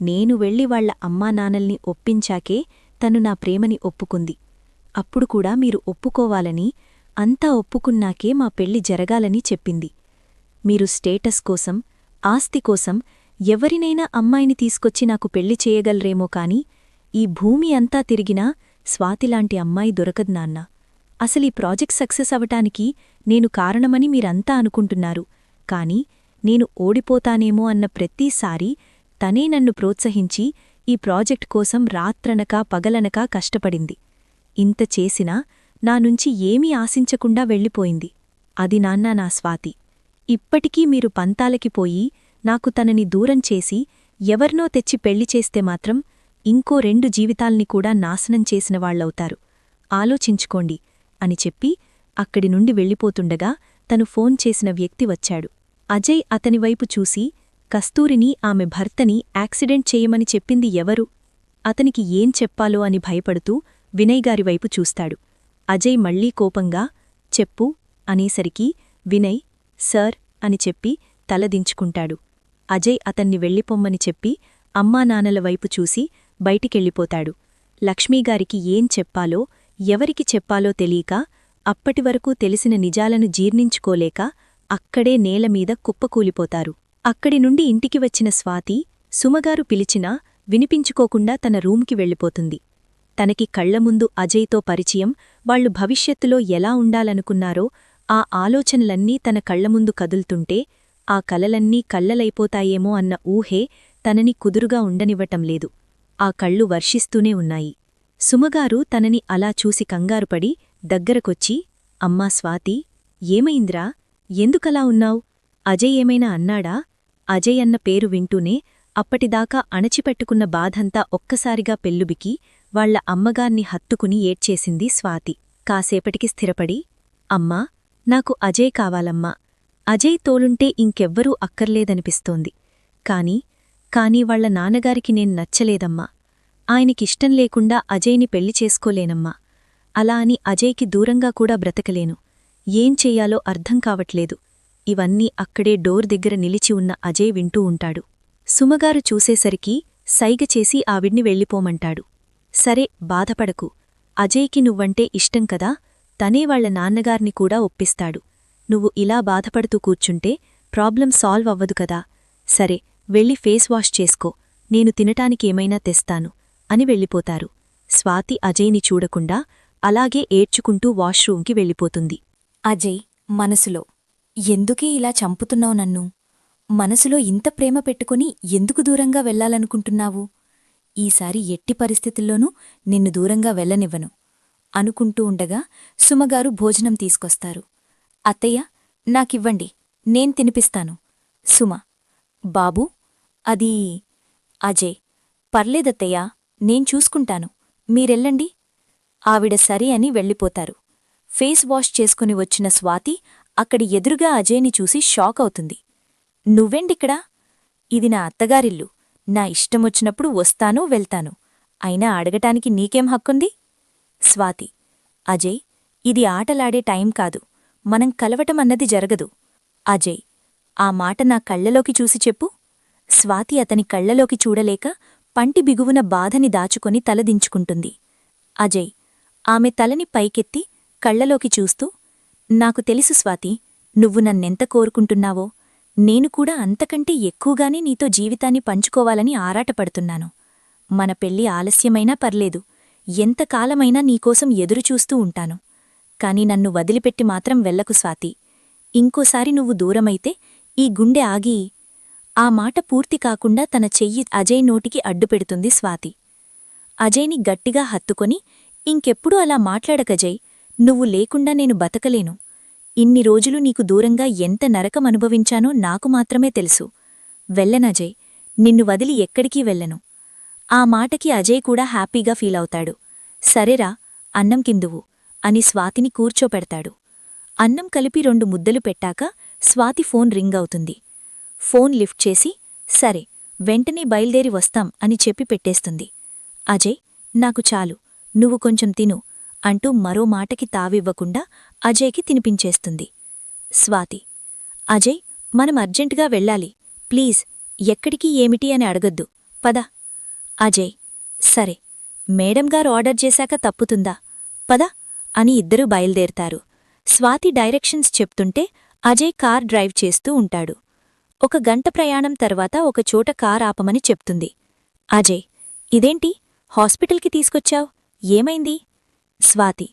నేను వెళ్ళి వాళ్ల అమ్మానాన్నల్ని ఒప్పించాకే తను నా ప్రేమని ఒప్పుకుంది. అప్పుడు కూడా మీరు ఒప్పుకోవాలని, అంతా ఒప్పుకున్నాకే మా పెళ్లి జరగాలని చెప్పింది. మీరు స్టేటస్ కోసం, ఆస్తి కోసం ఎవరినైనా అమ్మాయిని తీసుకొచ్చి నాకు పెళ్లి చేయగలరేమో కాని ఈ భూమి అంతా తిరిగినా స్వాతిలాంటి అమ్మాయి దొరకదు నాన్నా. అసలీ ప్రాజెక్ట్ సక్సెస్ అవటానికి నేను కారణమని మీరంతా అనుకుంటున్నారు. కాని నేను ఓడిపోతానేమో అన్న ప్రతిసారీ తనే నన్ను ప్రోత్సహించి ఈ ప్రాజెక్ట్ కోసం రాత్రనకా పగలనకా కష్టపడింది. ఇంత చేసినా నా నుంచి ఏమీ ఆశించకుండా వెళ్ళిపోయింది. అది నాన్నా నా స్వాతి. ఇప్పటికీ మీరు పంతాలకి పోయి నాకు తనని దూరం చేసి ఎవర్నో తెచ్చి పెళ్లి చేస్తే మాత్రం ఇంకో 2 జీవితాల్ని కూడా నాశనం చేసిన వాళ్లవుతారు. ఆలోచించుకోండి అని చెప్పి అక్కడి నుండి వెళ్ళిపోతుండగా తను ఫోన్ చేసిన వ్యక్తి వచ్చాడు. అజయ్ అతనివైపు చూసి, కస్తూరిని ఆమె భర్తని యాక్సిడెంట్ చేయమని చెప్పింది ఎవరు? అతనికి ఏం చెప్పాలో అని భయపడుతూ వినయ్ గారివైపు చూస్తాడు. అజయ్ మళ్లీ కోపంగా చెప్పు అనేసరికి వినయ్ సర్ అని చెప్పి తలదించుకుంటాడు. అజయ్ అతన్ని వెళ్ళిపొమ్మని చెప్పి అమ్మానాన్నల వైపు చూసి బయటికెళ్ళిపోతాడు. లక్ష్మీగారికి ఏం చెప్పాలో, ఎవరికి చెప్పాలో తెలియక, అప్పటివరకు తెలిసిన నిజాలను జీర్ణించుకోలేక అక్కడే నేలమీద కుప్పకూలిపోతారు. అక్కడి నుండి ఇంటికి వచ్చిన స్వాతి సుమగారు పిలిచినా వినిపించుకోకుండా తన రూంకి వెళ్ళిపోతుంది. తనకి కళ్లముందు అజయ్తో పరిచయం, వాళ్లు భవిష్యత్తులో ఎలా ఉండాలనుకున్నారో ఆ ఆలోచనలన్నీ తన కళ్లముందు కదుల్తుంటే ఆ కలలన్నీ కళ్ళలైపోతాయేమో అన్న ఊహే తనని కుదురుగా ఉండనివ్వటంలేదు. ఆ కళ్ళు వర్షిస్తూనే ఉన్నాయి. సుమగారు తనని అలా చూసి కంగారుపడి దగ్గరకొచ్చి, అమ్మా స్వాతి, ఏమైంద్రా? ఎందుకలా ఉన్నావ్? అజయ్ ఏమైనా అన్నాడా? అజయ్ అన్న పేరు వింటూనే అప్పటిదాకా అణచిపెట్టుకున్న బాధంతా ఒక్కసారిగా పెల్లుబికి వాళ్ల అమ్మగార్ని హత్తుకుని ఏడ్చేసింది స్వాతి. కాసేపటికి స్థిరపడి, అమ్మా, నాకు అజయ్ కావాలమ్మా. అజయ్ తోలుంటే ఇంకెవ్వరూ అక్కర్లేదనిపిస్తోంది. కానీ వాళ్ల నాన్నగారికి నేను నచ్చలేదమ్మా. ఆయనకిష్టం లేకుండా అజయ్ని పెళ్లి చేసుకోలేనమ్మా. అలా అని అజయ్కి దూరంగా కూడా బ్రతకలేను. ఏం చెయ్యాలో అర్థం కావట్లేదు. ఇవన్నీ అక్కడే డోర్ దగ్గర నిలిచి ఉన్న అజయ్ వింటూ ఉంటాడు. సుమగారు చూసేసరికి సైగచేసి ఆవిడ్ని వెళ్ళిపోమంటాడు. సరే, బాధపడకు. అజయ్కి నువ్వంటే ఇష్టం కదా, తనే వాళ్ల నాన్నగార్ని కూడా ఒప్పిస్తాడు. నువ్వు ఇలా బాధపడుతూ కూర్చుంటే ప్రాబ్లం సాల్వ్ అవ్వదు కదా. సరే, వెళ్ళి ఫేస్ వాష్ చేసుకో, నేను తినటానికేమైనా తెస్తాను అని వెళ్ళిపోతారు. స్వాతి అజయ్ని చూడకుండా అలాగే ఏడ్చుకుంటూ వాష్రూంకి వెళ్ళిపోతుంది. అజయ్ మనసులో, ఎందుకే ఇలా చంపుతున్నావు నన్ను? మనసులో ఇంత ప్రేమ పెట్టుకుని ఎందుకు దూరంగా వెళ్లాలనుకుంటున్నావు? ఈసారి ఎట్టి పరిస్థితుల్లోనూ నిన్ను దూరంగా వెళ్ళనివ్వను అనుకుంటూ ఉండగా సుమగారు భోజనం తీసుకొస్తారు. అత్తయ్య, నాకివ్వండి, నేను తినిపిస్తాను. సుమ, బాబూ, అది అజయ్, పర్లేదత్తయ్యా, నేను చూసుకుంటాను, మీరెళ్ళండి. ఆవిడ సరే అని వెళ్ళిపోతారు. ఫేస్ వాష్ చేసుకుని వచ్చిన స్వాతి అక్కడి ఎదురుగా అజయ్ని చూసి షాక్ అవుతుంది. నువ్వెండిక్కడా? ఇది నా అత్తగారిల్లు. నా ఇష్టమొచ్చినప్పుడు వస్తాను, వెళ్తాను. అయినా అడగటానికి నీకేం హక్కుంది? స్వాతి, అజయ్, ఇది ఆటలాడే టైం కాదు. మనం కలవటమన్నది జరగదు. అజయ్, ఆ మాట నా కళ్లలోకి చూసి చెప్పు. స్వాతి అతని కళ్లలోకి చూడలేక పంటి బిగువున బాధని దాచుకొని తలదించుకుంటుంది. అజయ్ ఆమె తలని పైకెత్తి కళ్లలోకి చూస్తూ, నాకు తెలుసు స్వాతి, నువ్వు నన్నెంత కోరుకుంటున్నావో. నేను కూడా అంతకంటే ఎక్కువగానే నీతో జీవితాన్ని పంచుకోవాలని ఆరాటపడుతున్నాను. మన పెళ్లి ఆలస్యమైనా పర్లేదు, ఎంతకాలమైనా నీకోసం ఎదురుచూస్తూ ఉంటాను. కాని నన్ను వదిలిపెట్టి మాత్రం వెళ్ళకు స్వాతి. ఇంకోసారి నువ్వు దూరమైతే ఈ గుండె ఆగి. ఆ మాట పూర్తి కాకుండా తన చెయ్యి అజయ్ నోటికి అడ్డుపెడుతుంది స్వాతి. అజయ్ని గట్టిగా హత్తుకొని, ఇంకెప్పుడూ అలా మాట్లాడకజయ్, నువ్వు లేకుండా నేను బతకలేను. ఇన్ని రోజులు నీకు దూరంగా ఎంత నరకమనుభవించానో నాకు మాత్రమే తెలుసు. వెళ్ళనజయ్, నిన్ను వదిలి ఎక్కడికీ వెళ్ళను. ఆ మాటకి అజయ్ కూడా హ్యాపీగా ఫీలవుతాడు. సరేరా, అన్నం కిందువు అని స్వాతిని కూర్చోపెడతాడు. అన్నం కలిపి 2 ముద్దలు పెట్టాక స్వాతి ఫోన్ రింగ్ అవుతుంది. ఫోన్ లిఫ్ట్ చేసి, సరే, వెంటనే బయల్దేరి వస్తాం అని చెప్పి పెట్టేస్తుంది. అజయ్, నాకు చాలు, నువ్వు కొంచెం తిను అంటూ మరో మాటకి తావివ్వకుండా అజయ్కి తినిపించేస్తుంది. స్వాతి, అజయ్, మనం అర్జెంటుగా వెళ్ళాలి. ప్లీజ్, ఎక్కడికి ఏమిటి అని అడగొద్దు, పద. అజయ్, సరే, మేడంగారు ఆర్డర్ చేశాక తప్పుతుందా? పద అని ఇద్దరూ బయల్దేరతారు. స్వాతి డైరెక్షన్స్ చెప్తుంటే అజయ్ కార్ డ్రైవ్ చేస్తూ ఉంటాడు. 1 గంట ప్రయాణం తర్వాత ఒకచోట కార్ ఆపమని చెప్తుంది. అజయ్, ఇదేంటి హాస్పిటల్కి తీసుకొచ్చావ్? ఏమైంది? స్వాతి,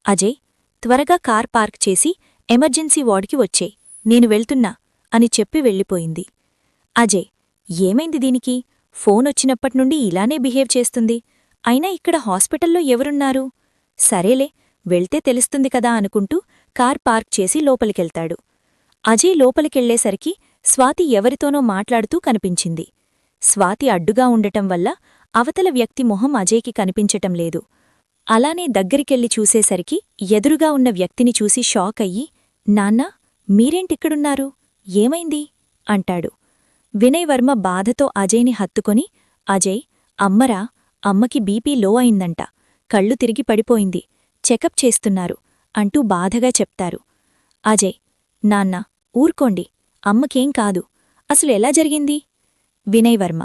అజయ్, త్వరగా కార్ పార్క్ చేసి ఎమర్జెన్సీ వార్డుకి వచ్చేయ్, నేను వెళ్తున్నా అని చెప్పి వెళ్ళిపోయింది. అజయ్, ఏమైంది దీనికి? ఫోనొచ్చినప్పట్నుండి ఇలానే బిహేవ్ చేస్తుంది. అయినా ఇక్కడ హాస్పిటల్లో ఎవరున్నారు? సరేలే, వెళ్తే తెలుస్తుంది కదా అనుకుంటూ కార్ పార్క్ చేసి లోపలికెళ్తాడు. అజయ్ లోపలికెళ్లేసరికి స్వాతి ఎవరితోనో మాట్లాడుతూ కనిపించింది. స్వాతి అడ్డుగా ఉండటం వల్ల అవతల వ్యక్తి మొహం అజయ్కి కనిపించటం లేదు. అలానే దగ్గరికెళ్లి చూసేసరికి ఎదురుగా ఉన్న వ్యక్తిని చూసి షాక్ అయ్యి, నాన్నా, మీరేంటిక్కడున్నారు? ఏమైంది? అంటాడు. వినయ్ వర్మ బాధతో అజయ్ని హత్తుకొని, అజయ్, అమ్మరా, అమ్మకి బీపీ లో అయిందంట, కళ్ళు తిరిగి పడిపోయింది, చెకప్ చేస్తున్నారు అంటూ బాధగా చెప్తారు. అజయ్, నాన్నా, ఊర్కోండి, అమ్మకేం కాదు. అసలు ఎలా జరిగింది? వినయ్ వర్మ,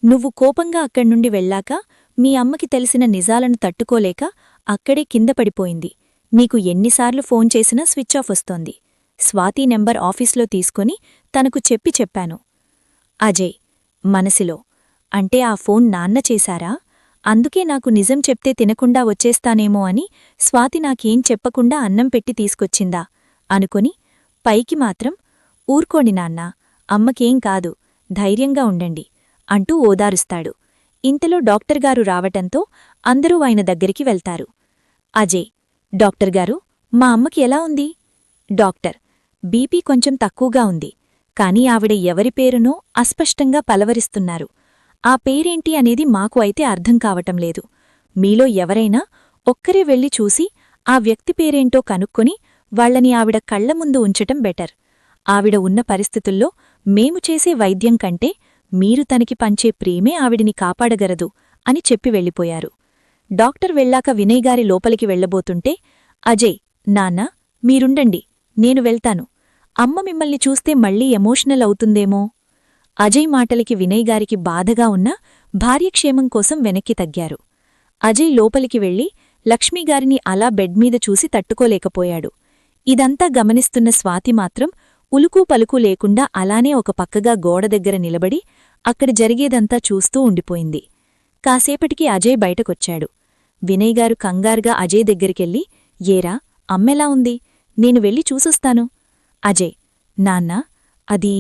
నువ్వు కోపంగా అక్కడ్నుండి వెళ్ళాక మీ అమ్మకి తెలిసిన నిజాలను తట్టుకోలేక అక్కడే కింద పడిపోయింది. నీకు ఎన్నిసార్లు ఫోన్ చేసినా స్విచ్ ఆఫ్ వస్తోంది. స్వాతి నెంబర్ ఆఫీస్లో తీసుకొని తనకు చెప్పాను. అజయ్, మనసులో, అంటే ఆ ఫోన్ నాన్న చేశారా? అందుకే నాకు నిజం చెప్తే తినకుండా వచ్చేస్తానేమో అని స్వాతి నాకేం చెప్పకుండా అన్నం పెట్టి తీసుకొచ్చిందా అనుకొని, పైకి మాత్రం, ఊర్కోండి నాన్నా, అమ్మకేం కాదు, ధైర్యంగా ఉండండి అంటూ ఓదారుస్తాడు. ఇంతలో డాక్టర్గారు రావటంతో అందరూ ఆయన దగ్గరికి వెళ్తారు. అజయ్, డాక్టర్గారు, మా అమ్మకి ఎలా ఉంది? డాక్టర్, బీపీ కొంచెం తక్కువగా ఉంది, కాని ఆవిడ ఎవరి పేరునో అస్పష్టంగా పలవరిస్తున్నారు. ఆ పేరేంటి అనేది మాకు అయితే అర్థం కావటం లేదు. మీలో ఎవరైనా ఒక్కరే వెళ్ళి చూసి ఆ వ్యక్తి పేరేంటో కనుక్కొని వాళ్లని ఆవిడ కళ్ల ముందు ఉంచటం బెటర్. ఆవిడ ఉన్న పరిస్థితుల్లో మేము చేసే వైద్యం కంటే మీరు తనకి పంచే ప్రేమే ఆవిడిని కాపాడగలదు అని చెప్పి వెళ్ళిపోయారు. డాక్టర్ వెళ్ళాక వినయ్ గారి లోపలికి వెళ్లబోతుంటే, అజయ్, నాన్నా, మీరుండండి, నేను వెళ్తాను. అమ్మ మిమ్మల్ని చూస్తే మళ్ళీ ఎమోషనల్ అవుతుందేమో. అజయ్ మాటలకి వినయ్ గారికి బాధగా ఉన్నా భార్యక్షేమం కోసం వెనక్కి తగ్గారు. అజయ్ లోపలికి వెళ్లి లక్ష్మీగారిని అలా బెడ్ మీద చూసి తట్టుకోలేకపోయాడు. ఇదంతా గమనిస్తున్న స్వాతి మాత్రం ఉలుకూ పలుకూ లేకుండా అలానే ఒక పక్కగా గోడ దగ్గర నిలబడి అక్కడ జరిగేదంతా చూస్తూ ఉండిపోయింది. కాసేపటికి అజయ్ బయటకొచ్చాడు. వినయ్ గారు కంగారుగా అజయ్ దగ్గరికెళ్ళి, ఏరా, అమ్మెలా ఉంది? నేను వెళ్ళి చూసొస్తాను. అజయ్, నాన్నా, అది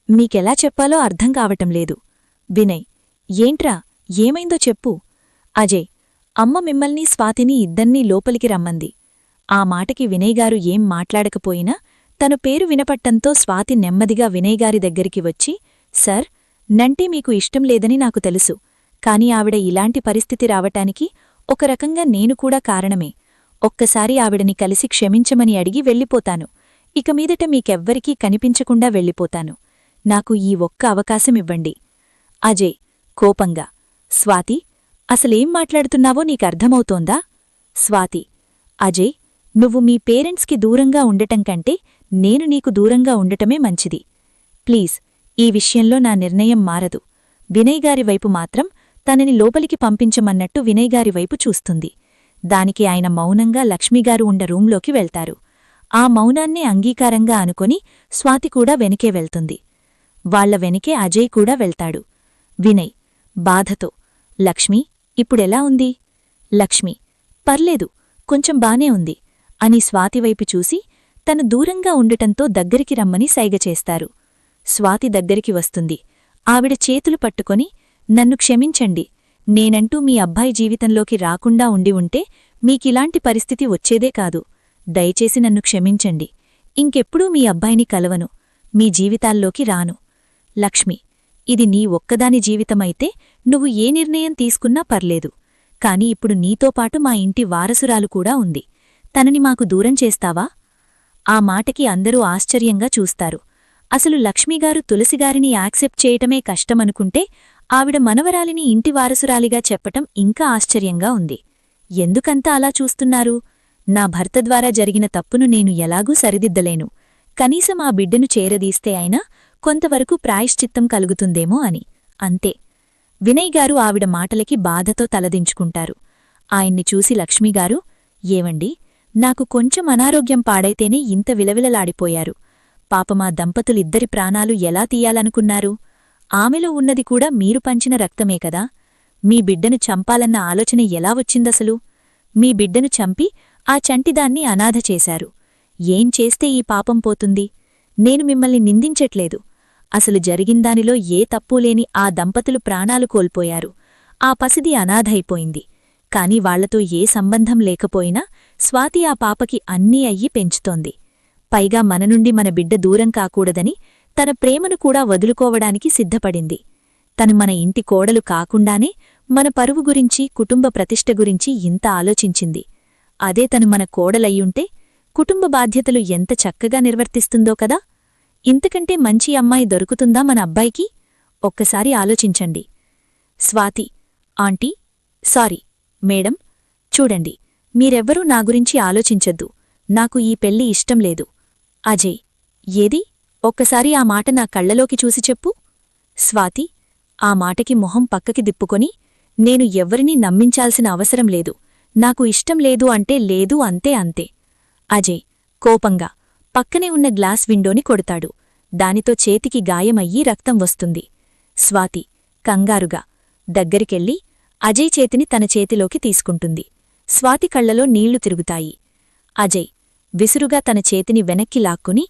మీకెలా చెప్పాలో అర్థం కావటం లేదు. వినయ్, ఏంట్రా, ఏమైందో చెప్పు. అజయ్, అమ్మ మిమ్మల్ని స్వాతిని ఇద్దన్నీ లోపలికి రమ్మంది. ఆ మాటకి వినయ్ గారు ఏం మాట్లాడకపోయినా తన పేరు వినపట్టంతో స్వాతి నెమ్మదిగా వినయ్ గారి దగ్గరికి వచ్చి, సర్, నంటే మీకు ఇష్టం లేదని నాకు తెలుసు, కాని ఆవిడ ఇలాంటి పరిస్థితి రావటానికి ఒక రకంగా నేను కూడా కారణమే. ఒక్కసారి ఆవిడని కలిసి క్షమించమని అడిగి వెళ్ళిపోతాను. ఇక మీదట మీకెవ్వరికీ కనిపించకుండా వెళ్ళిపోతాను. నాకు ఈ ఒక్క అవకాశమివ్వండి. అజయ్ కోపంగా, స్వాతి, అసలేం మాట్లాడుతున్నావో నీకర్థమవుతోందా? స్వాతి, అజయ్, నువ్వు మీ పేరెంట్స్కి దూరంగా ఉండటం కంటే నేను నీకు దూరంగా ఉండటమే మంచిది. ప్లీజ్, ఈ విషయంలో నా నిర్ణయం మారదు. వినయ్ గారి వైపు మాత్రం తనని లోపలికి పంపించమన్నట్టు వినయ్ గారి వైపు చూస్తుంది. దానికి ఆయన మౌనంగా లక్ష్మీగారు ఉండ రూంలోకి వెళ్తారు. ఆ మౌనాన్నే అంగీకారంగా అనుకొని స్వాతి కూడా వెనకే వెళ్తుంది. వాళ్ల వెనకే అజయ్ కూడా వెళ్తాడు. వినయ్ బాధతో, లక్ష్మీ, ఇప్పుడెలా ఉంది? లక్ష్మి, పర్లేదు, కొంచెం బానే ఉంది అని స్వాతివైపు చూసి తను దూరంగా ఉండటంతో దగ్గరికి రమ్మని సైగ చేస్తారు. స్వాతి దగ్గరికి వస్తుంది. ఆవిడ చేతులు పట్టుకొని, నన్ను క్షమించండి, నేనంటూ మీ అబ్బాయి జీవితంలోకి రాకుండా ఉండి ఉంటే మీకిలాంటి పరిస్థితి వచ్చేదే కాదు. దయచేసి నన్ను క్షమించండి. ఇంకెప్పుడూ మీ అబ్బాయిని కలవను, మీ జీవితాల్లోకి రాను. లక్ష్మి, ఇది నీ ఒక్కదాని జీవితమైతే నువ్వు ఏ నిర్ణయం తీసుకున్నా పర్లేదు. కాని ఇప్పుడు నీతోపాటు మా ఇంటి వారసురాలు కూడా ఉంది. తనని మాకు దూరం చేస్తావా? ఆ మాటకి అందరూ ఆశ్చర్యంగా చూస్తారు. అసలు లక్ష్మీగారు తులసిగారిని యాక్సెప్ట్ చేయటమే కష్టమనుకుంటే ఆవిడ మనవరాలిని ఇంటి వారసురాలిగా చెప్పటం ఇంకా ఆశ్చర్యంగా ఉంది. ఎందుకంత అలా చూస్తున్నారు? నా భర్త ద్వారా జరిగిన తప్పును నేను ఎలాగూ సరిదిద్దలేను. కనీసం ఆ బిడ్డను చేరదీస్తే అయినా కొంతవరకు ప్రాయశ్చిత్తం కలుగుతుందేమో అని, అంతే. వినయ్ గారు ఆవిడ మాటలకి బాధతో తలదించుకుంటారు. ఆయన్ని చూసి లక్ష్మిగారు, ఏవండి, నాకు కొంచెం అనారోగ్యం పాడైతేనే ఇంత విలవిలలాడిపోయారు. పాపమా దంపతులిద్దరి ప్రాణాలు ఎలా తీయాలనుకున్నారు? ఆమెలో ఉన్నది కూడా మీరు పంచిన రక్తమే కదా. మీ బిడ్డను చంపాలన్న ఆలోచన ఎలా వచ్చిందసలు? మీ బిడ్డను చంపి ఆ చంటిదాన్ని అనాథ చేశారు. ఏం చేస్తే ఈ పాపం పోతుంది? నేను మిమ్మల్ని నిందించట్లేదు. అసలు జరిగిందానిలో ఏ తప్పూలేని ఆ దంపతులు ప్రాణాలు కోల్పోయారు. ఆ పసిది అనాథైపోయింది. కాని వాళ్లతో ఏ సంబంధం లేకపోయినా స్వాతి ఆ పాపకి అన్నీ అయ్యి పెంచుతోంది. పైగా మన నుండి మన బిడ్డ దూరం కాకూడదని తన ప్రేమను కూడా వదులుకోవడానికి సిద్ధపడింది. తను మన ఇంటి కోడలు కాకుండానే మన పరువు గురించి, కుటుంబ ప్రతిష్ఠ గురించి ఇంత ఆలోచించింది. అదే తను మన కోడలయ్యుంటే కుటుంబ బాధ్యతలు ఎంత చక్కగా నిర్వర్తిస్తుందో కదా. ఇంతకంటే మంచి అమ్మాయి దొరుకుతుందా మన అబ్బాయికి? ఒక్కసారి ఆలోచించండి. స్వాతి, ఆంటీ, సారీ మేడం, చూడండి, మీరెవ్వరూ నా గురించి ఆలోచించొద్దు. నాకు ఈ పెళ్లి ఇష్టం లేదు. అజయ్, ఏది? ఒక్కసారి ఆ మాట నా కళ్లలోకి చూసి చెప్పు. స్వాతి ఆ మాటకి మొహం పక్కకి దిప్పుకొని, నేను ఎవ్వరినీ నమ్మించాల్సిన అవసరం లేదు. నాకు ఇష్టం లేదు అంటే లేదు, అంతే అంతే. అజయ్ కోపంగా పక్కనే ఉన్న గ్లాస్ విండోని కొడతాడు. దానితో చేతికి గాయమయ్యి రక్తం వస్తుంది. స్వాతి కంగారుగా దగ్గరికెళ్ళి అజయ్ చేతిని తన చేతిలోకి తీసుకుంటుంది. స్వాతి కళ్లలో నీళ్లు తిరుగుతాయి. అజయ్ విసురుగా తన చేతిని వెనక్కి లాక్కుని,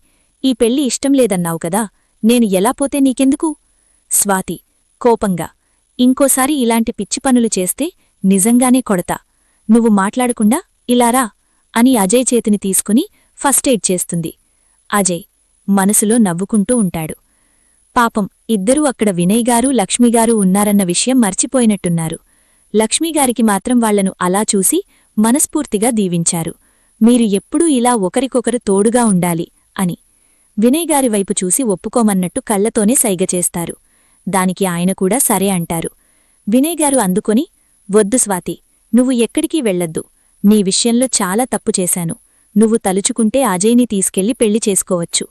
ఈ పెళ్లి ఇష్టం లేదన్నావు కదా, నేను ఎలా పోతే నీకెందుకు? స్వాతి కోపంగా, ఇంకోసారి ఇలాంటి పిచ్చి పనులు చేస్తే నిజంగానే కొడతా. నువ్వు మాట్లాడకుండా ఇలారా అని అజయ్ చేతిని తీసుకుని ఫస్ట్ ఎయిడ్ చేస్తుంది. అజయ్ మనసులో నవ్వుకుంటూ ఉంటాడు. పాపం ఇద్దరూ అక్కడ వినయ్ గారు, లక్ష్మిగారు ఉన్నారన్న విషయం మర్చిపోయినట్టున్నారు. లక్ష్మిగారికి మాత్రం వాళ్లను అలా చూసి మనస్ఫూర్తిగా దీవించారు. మీరు ఎప్పుడూ ఇలా ఒకరికొకరు తోడుగా ఉండాలి అని. వినయ్ గారి వైపు చూసి ఒప్పుకోమన్నట్టు కళ్లతోనే సైగచేస్తారు. దానికి ఆయన కూడా సరే అంటారు. వినయ్ గారు అందుకొని, వద్దు స్వాతి, నువ్వు ఎక్కడికీ వెళ్లొద్దు. నీ విషయంలో చాలా తప్పు చేశాను. నువ్వు తలుచుకుంటే అజయ్ని తీసుకెళ్లి పెళ్లి చేసుకోవచ్చు.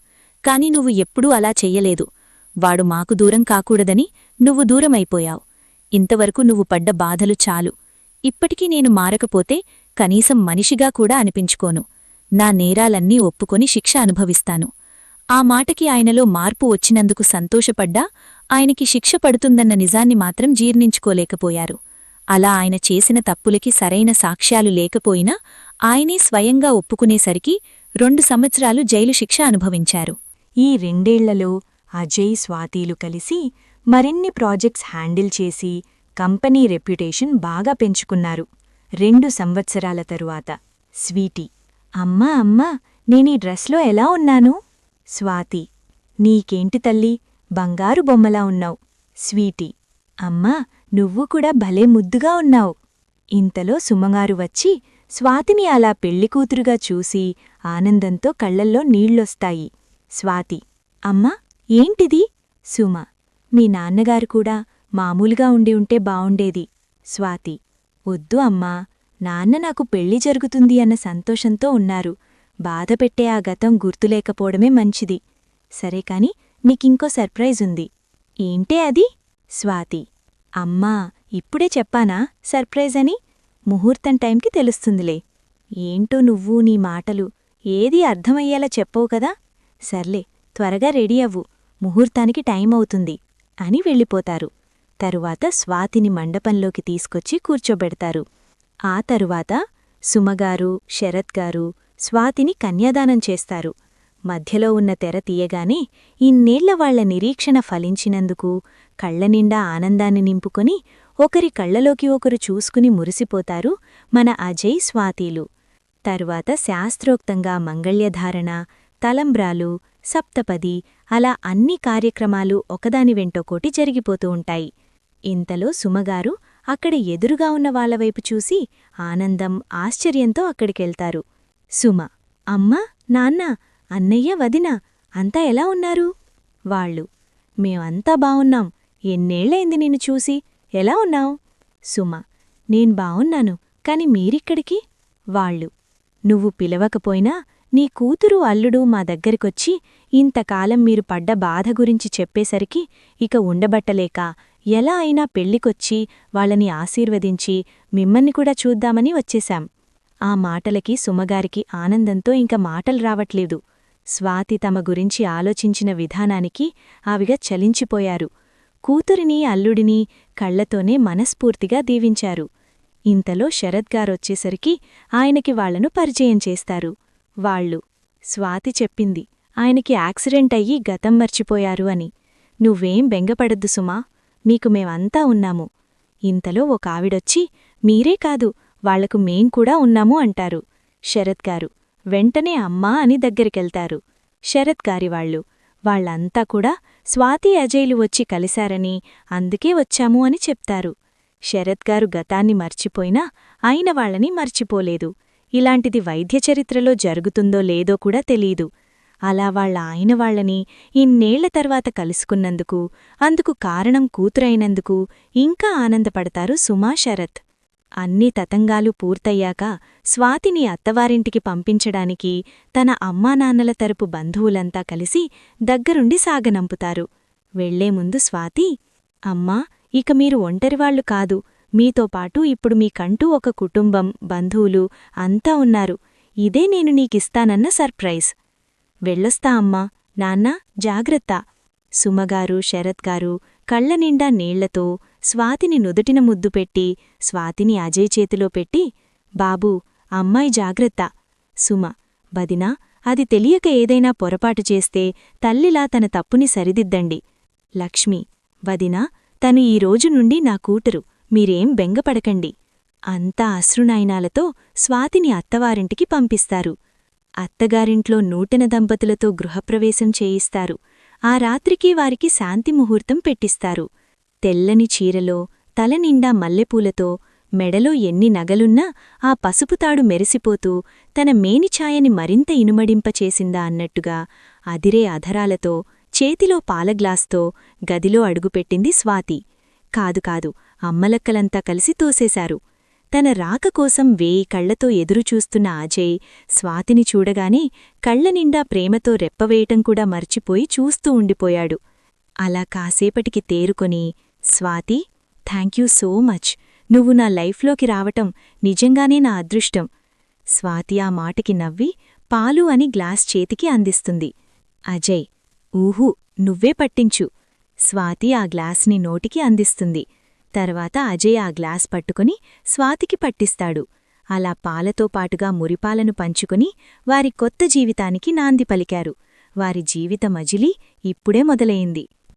కాని నువ్వు ఎప్పుడూ అలా చెయ్యలేదు. వాడు మాకు దూరం కాకూడదని నువ్వు దూరమైపోయావు. ఇంతవరకు నువ్వు పడ్డ బాధలు చాలు. ఇప్పటికీ నేను మారకపోతే కనీసం మనిషిగా కూడా అనిపించుకోను. నా నేరాలన్నీ ఒప్పుకొని శిక్ష అనుభవిస్తాను. ఆ మాటకి ఆయనలో మార్పు వచ్చినందుకు సంతోషపడ్డా ఆయనకి శిక్ష పడుతుందన్న నిజాన్ని మాత్రం జీర్ణించుకోలేకపోయారు. అలా ఆయన చేసిన తప్పులకి సరైన సాక్ష్యాలు లేకపోయినా ఆయనే స్వయంగా ఒప్పుకునేసరికి 2 సంవత్సరాలు జైలు శిక్ష అనుభవించారు. ఈ 2 ఏళ్లలో అజయ్, స్వాతిలు కలిసి మరిన్ని ప్రాజెక్ట్స్ హ్యాండిల్ చేసి కంపెనీ రెప్యుటేషన్ బాగా పెంచుకున్నారు. 2 సంవత్సరాల తరువాత స్వీటీ, అమ్మా అమ్మా, నేనీ డ్రెస్లో ఎలా ఉన్నాను? స్వాతి, నీకేంటి తల్లి, బంగారు బొమ్మలా ఉన్నావు. స్వీటీ, అమ్మా, నువ్వు కూడా భలే ముద్దుగా ఉన్నావు. ఇంతలో సుమగారు వచ్చి స్వాతిని అలా పెళ్లికూతురుగా చూసి ఆనందంతో కళ్లల్లో నీళ్లొస్తాయి. స్వాతి, అమ్మా, ఏంటిది? సుమ, మీ నాన్నగారు కూడా మామూలుగా ఉండి ఉంటే బావుండేది. స్వాతి, వద్దు అమ్మా, నాన్న నాకు పెళ్లి జరుగుతుంది అన్న సంతోషంతో ఉన్నారు. బాధపెట్టే ఆ గతం గుర్తులేకపోవడమే మంచిది. సరే కాని నీకింకో సర్ప్రైజుంది. ఏంటే అది? స్వాతి, అమ్మా, ఇప్పుడే చెప్పానా సర్ప్రైజ్ అని? ముహూర్తం టైంకి తెలుస్తుందిలే. ఏంటో నువ్వు నీ మాటలు ఏదీ అర్థమయ్యేలా చెప్పవు కదా. సర్లే, త్వరగా రెడీ అవ్వు, ముహూర్తానికి టైం అవుతుంది అని వెళ్ళిపోతారు. తరువాత స్వాతిని మండపంలోకి తీసుకొచ్చి కూర్చోబెడతారు. ఆ తరువాత సుమగారు, శరత్గారు స్వాతిని కన్యాదానం చేస్తారు. మధ్యలో ఉన్న తెర తీయగానే ఇన్నేళ్ల వాళ్ల నిరీక్షణ ఫలించినందుకు కళ్లనిండా ఆనందాన్ని నింపుకొని ఒకరి కళ్లలోకి ఒకరు చూసుకుని మురిసిపోతారు మన అజయ్, స్వాతిలు. తరువాత శాస్త్రోక్తంగా మంగళ్యధారణ, తలంబ్రాలు, సప్తపది, అలా అన్ని కార్యక్రమాలు ఒకదాని వెంటొకోటి జరిగిపోతూ ఉంటాయి. ఇంతలో సుమగారు అక్కడ ఎదురుగా ఉన్న వాళ్లవైపు చూసి ఆనందం, ఆశ్చర్యంతో అక్కడికెళ్తారు. సుమ, అమ్మా, నాన్న, అన్నయ్య, వదిన అంతా ఎలా ఉన్నారు? వాళ్ళు, మేమంతా బావున్నాం. ఎన్నేళ్లైంది నిన్ను చూసి, ఎలా ఉన్నావు? సుమ, నేను బావున్నాను, కాని మీరిక్కడికి? వాళ్ళు, నువ్వు పిలవకపోయినా నీ కూతురు అల్లుడు మా దగ్గరికొచ్చి ఇంతకాలం మీరు పడ్డ బాధ గురించి చెప్పేసరికి ఇక ఉండబట్టలేక ఎలా అయినా పెళ్లికొచ్చి వాళ్ళని ఆశీర్వదించి మిమ్మల్ని కూడా చూద్దామని వచ్చేశాం. ఆ మాటలకి సుమగారికి ఆనందంతో ఇంక మాటలు రావట్లేదు. స్వాతి తమ గురించి ఆలోచించిన విధానానికి ఆవిగా చలించిపోయారు. కూతురిని అల్లుడిని కళ్లతోనే మనస్ఫూర్తిగా దీవించారు. ఇంతలో శరద్గారొచ్చేసరికి ఆయనకి వాళ్లను పరిచయం చేస్తారు. వాళ్ళు స్వాతి చెప్పింది ఆయనకి యాక్సిడెంట్ అయ్యి గతం మర్చిపోయారు అని. నువ్వేం బెంగపడద్దు సుమా, మీకు మేమంతా ఉన్నాము. ఇంతలో ఒక ఆవిడొచ్చి మీరే కాదు వాళ్లకు మేం కూడా ఉన్నాము అంటారు. శరత్గారు వెంటనే అమ్మా అని దగ్గరికెళ్తారు. శరత్గారివాళ్లు వాళ్లంతా కూడా స్వాతి అజయ్లు వచ్చి కలిశారని అందుకే వచ్చాము అని చెప్తారు. శరత్గారు గతాన్ని మర్చిపోయినా ఆయన వాళ్ళని మర్చిపోలేదు. ఇలాంటిది వైద్యచరిత్రలో జరుగుతుందో లేదో కూడా తెలీదు. అలా ఆయన వాళ్ళని ఇన్నేళ్ల తర్వాత కలుసుకున్నందుకు, అందుకు కారణం కూతురైనందుకు ఇంకా ఆనందపడతారు సుమా, శరత్. అన్ని తతంగాలు పూర్తయ్యాక స్వాతిని అత్తవారింటికి పంపించడానికి తన అమ్మానాన్నల తరపు బంధువులంతా కలిసి దగ్గరుండి సాగనంపుతారు. వెళ్లే ముందు స్వాతి, అమ్మా, ఇక మీరు ఒంటరివాళ్లు కాదు, మీతో పాటు ఇప్పుడు మీకంటూ ఒక కుటుంబం, బంధువులు అంతా ఉన్నారు. ఇదే నేను నీకిస్తానన్న సర్ప్రైజ్. వెళ్ళొస్తా అమ్మా. నాన్నా, జాగ్రత్త. సుమగారు, శరత్గారు కళ్లనిండా నీళ్లతో స్వాతిని నుదుటిన ముద్దు పెట్టి స్వాతిని అజయ్ చేతిలో పెట్టి, బాబూ, అమ్మాయి జాగ్రత్త. సుమ, బదినా, అది తెలియక ఏదైనా పొరపాటు చేస్తే తల్లిలా తన తప్పుని సరిదిద్దండి. లక్ష్మి, వదినా, తను ఈ రోజు నుండి నా కూతురు, మీరేం బెంగపడకండి. అంతా అశ్రునయనాలతో స్వాతిని అత్తవారింటికి పంపిస్తారు. అత్తగారింట్లో నూతన దంపతులతో గృహప్రవేశం చేయిస్తారు. ఆ రాత్రికి వారికి శాంతి ముహూర్తం పెట్టిస్తారు. తెల్లని చీరలో, తలనిండా మల్లెపూలతో, మెడలో ఎన్ని నగలున్నా ఆ పసుపుతాడు మెరిసిపోతూ తన మేనిఛాయని మరింత ఇనుమడింపచేసిందా అన్నట్టుగా అదిరే అధరాలతో, చేతిలో పాలగ్లాస్తో గదిలో అడుగుపెట్టింది స్వాతి. కాదు, అమ్మలక్కలంతా కలిసి తోసేశారు. తన రాక కోసం 1000 కళ్లతో ఎదురుచూస్తున్న అజయ్ స్వాతిని చూడగానే కళ్లనిండా ప్రేమతో రెప్పవేయటం కూడా మర్చిపోయి చూస్తూ ఉండిపోయాడు. అలా కాసేపటికి తేరుకొని, స్వాతి, థాంక్యూ సో మచ్, నువ్వు నా లైఫ్లోకి రావటం నిజంగానే నా అదృష్టం. స్వాతి ఆ మాటకి నవ్వి పాలు అని గ్లాస్ చేతికి అందిస్తుంది. అజయ్, ఊహూ, నువ్వే పట్టించు. స్వాతి ఆ గ్లాస్ని నోటికి అందిస్తుంది. తర్వాత అజయ్ ఆ గ్లాస్ పట్టుకుని స్వాతికి పట్టిస్తాడు. అలా పాలతో పాటుగా మురిపాలను పంచుకుని వారి కొత్త జీవితానికి నాంది పలికారు. వారి జీవిత మజిలీ ఇప్పుడే మొదలయింది.